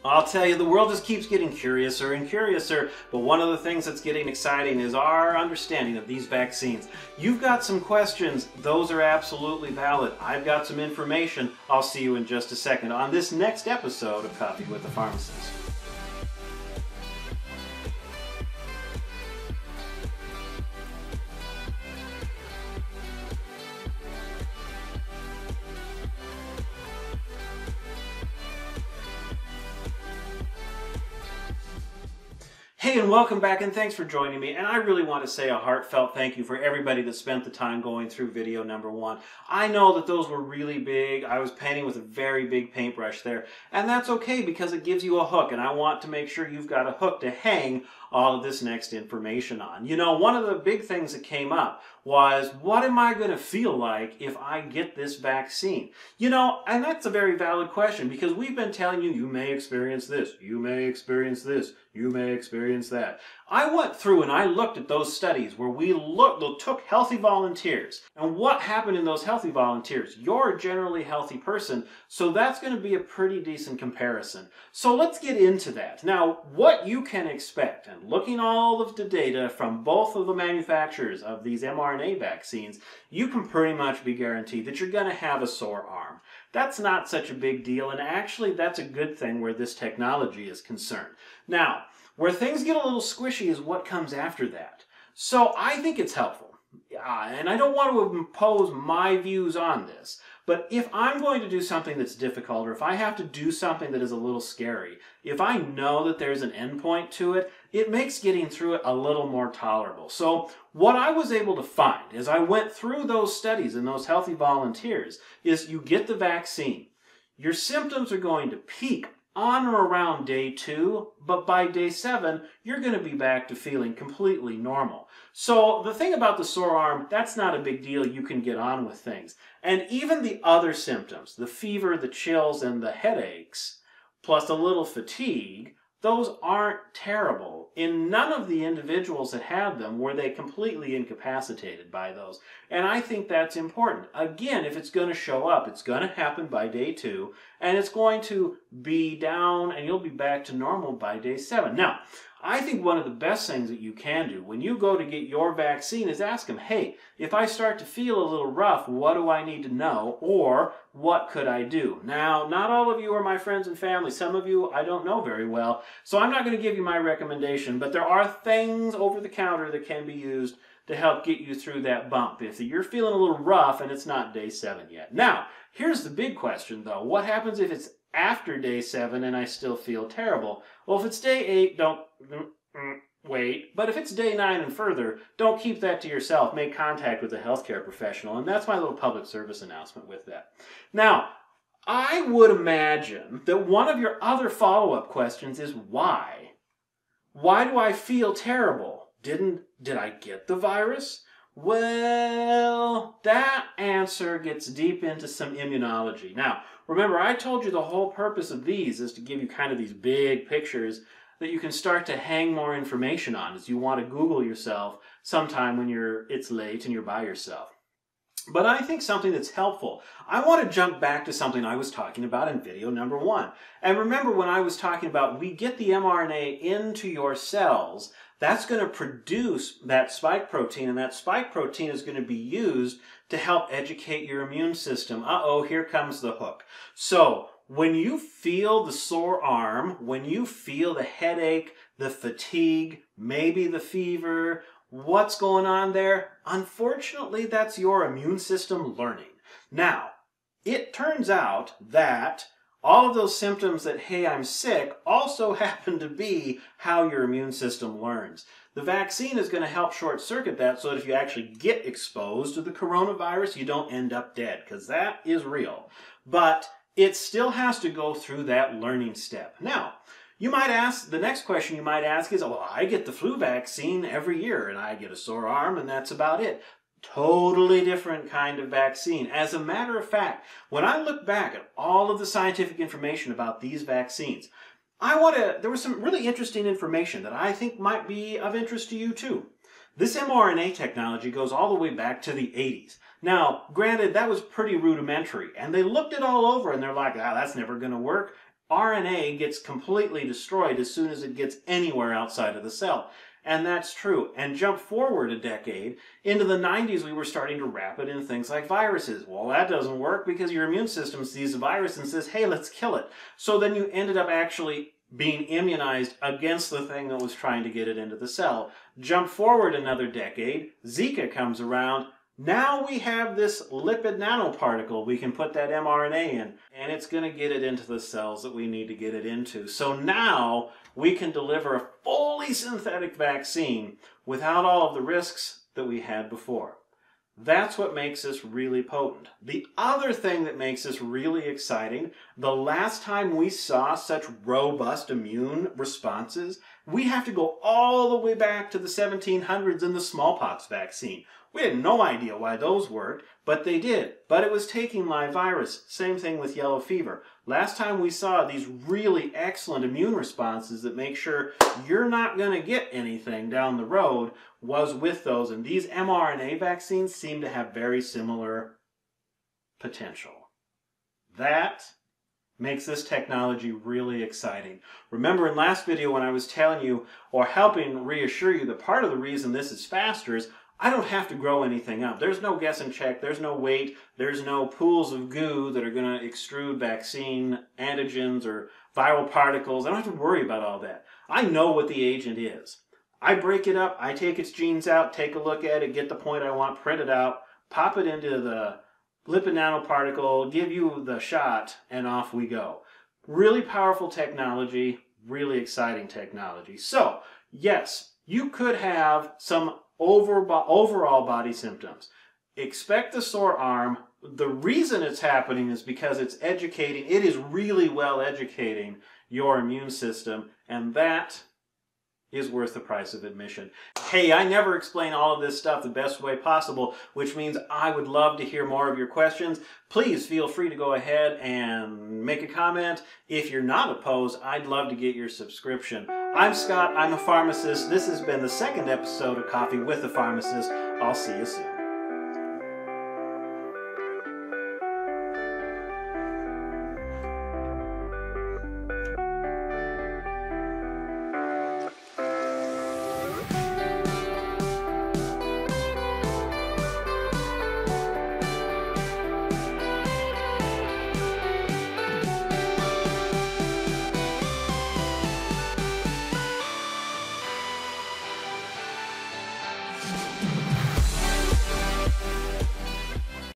I'll tell you, the world just keeps getting curiouser and curiouser, but one of the things that's getting exciting is our understanding of these vaccines. You've got some questions, those are absolutely valid. I've got some information. I'll see you in just a second on this next episode of Coffee with the Pharmacist. Hey, and welcome back, and thanks for joining me. And I really want to say a heartfelt thank you for everybody that spent the time going through video number 1. I know that those were really big. I was painting with a very big paintbrush there. And that's okay because it gives you a hook, and I want to make sure you've got a hook to hang all of this next information on. You know, one of the big things that came up was, what am I going to feel like if I get this vaccine? You know, and that's a very valid question because we've been telling you, you may experience this, you may experience this, you may experience that. I went through and I looked at those studies where we took healthy volunteers. And what happened in those healthy volunteers? You're a generally healthy person, so that's going to be a pretty decent comparison. So let's get into that. Now, what you can expect, and looking all of the data from both of the manufacturers of these mRNA vaccines, you can pretty much be guaranteed that you're going to have a sore arm. That's not such a big deal, and actually that's a good thing where this technology is concerned. Now, where things get a little squishy is what comes after that. So I think it's helpful, and I don't want to impose my views on this, but if I'm going to do something that's difficult, or if I have to do something that is a little scary, if I know that there's an endpoint to it, it makes getting through it a little more tolerable. So what I was able to find as I went through those studies in those healthy volunteers is you get the vaccine. Your symptoms are going to peak on or around day 2, but by day 7, you're going to be back to feeling completely normal. So the thing about the sore arm, that's not a big deal. You can get on with things. And even the other symptoms, the fever, the chills, and the headaches, plus a little fatigue, those aren't terrible. In none of the individuals that had them were they completely incapacitated by those. And I think that's important. Again, if it's going to show up, it's going to happen by day 2, and it's going to be down, and you'll be back to normal by day 7. Now, I think one of the best things that you can do when you go to get your vaccine is ask them, hey, if I start to feel a little rough, what do I need to know, or what could I do? Now, not all of you are my friends and family. Some of you I don't know very well, so I'm not going to give you my recommendation, but there are things over the counter that can be used to help get you through that bump if you're feeling a little rough and it's not day 7 yet. Now, here's the big question though. What happens if it's after day 7 and I still feel terrible? Well, if it's day 8, don't wait. But if it's day 9 and further, don't keep that to yourself. Make contact with a healthcare professional. And that's my little public service announcement with that. Now, I would imagine that one of your other follow-up questions is why? Why do I feel terrible? Did I get the virus? Well, that answer gets deep into some immunology. Now, remember, I told you the whole purpose of these is to give you kind of these big pictures that you can start to hang more information on as you want to Google yourself sometime when it's late and you're by yourself. But I think something that's helpful, I want to jump back to something I was talking about in video number 1. And remember when I was talking about we get the mRNA into your cells, that's going to produce that spike protein, and that spike protein is going to be used to help educate your immune system. Uh-oh, here comes the hook. So when you feel the sore arm, when you feel the headache, the fatigue, maybe the fever, what's going on there? Unfortunately, that's your immune system learning. Now, it turns out that all of those symptoms that, hey, I'm sick, also happen to be how your immune system learns. The vaccine is going to help short-circuit that so that if you actually get exposed to the coronavirus, you don't end up dead, because that is real. But it still has to go through that learning step. Now, you might ask, the next question you might ask is, well, I get the flu vaccine every year, and I get a sore arm, and that's about it. Totally different kind of vaccine. As a matter of fact, when I look back at all of the scientific information about these vaccines, there was some really interesting information that I think might be of interest to you too. This mRNA technology goes all the way back to the 80s. Now, granted, that was pretty rudimentary, and they looked it all over and they're like, that's never going to work. RNA gets completely destroyed as soon as it gets anywhere outside of the cell. And that's true. And jump forward a decade, into the 90s we were starting to wrap it in things like viruses. Well, that doesn't work because your immune system sees the virus and says, hey, let's kill it. So then you ended up actually being immunized against the thing that was trying to get it into the cell. Jump forward another decade, Zika comes around. Now we have this lipid nanoparticle. We can put that mRNA in, and it's going to get it into the cells that we need to get it into. So now we can deliver a fully synthetic vaccine without all of the risks that we had before. That's what makes this really potent. The other thing that makes this really exciting, the last time we saw such robust immune responses, we have to go all the way back to the 1700s in the smallpox vaccine. We had no idea why those worked, but they did. But it was taking live virus. Same thing with yellow fever. Last time we saw these really excellent immune responses that make sure you're not going to get anything down the road was with those. And these mRNA vaccines seem to have very similar potential. That makes this technology really exciting. Remember in last video when I was telling you or helping reassure you that part of the reason this is faster is I don't have to grow anything up. There's no guess and check. There's no wait. There's no pools of goo that are going to extrude vaccine antigens or viral particles. I don't have to worry about all that. I know what the agent is. I break it up. I take its genes out, take a look at it, get the point I want, print it out, pop it into the lipid nanoparticle, give you the shot, and off we go. Really powerful technology, really exciting technology. So, yes, you could have some overall body symptoms. Expect the sore arm. The reason it's happening is because it is really well educating your immune system, and that is worth the price of admission. Hey, I never explain all of this stuff the best way possible, which means I would love to hear more of your questions. Please feel free to go ahead and make a comment. If you're not opposed, I'd love to get your subscription. I'm Scott, I'm a pharmacist. This has been the second episode of Coffee with a Pharmacist. I'll see you soon.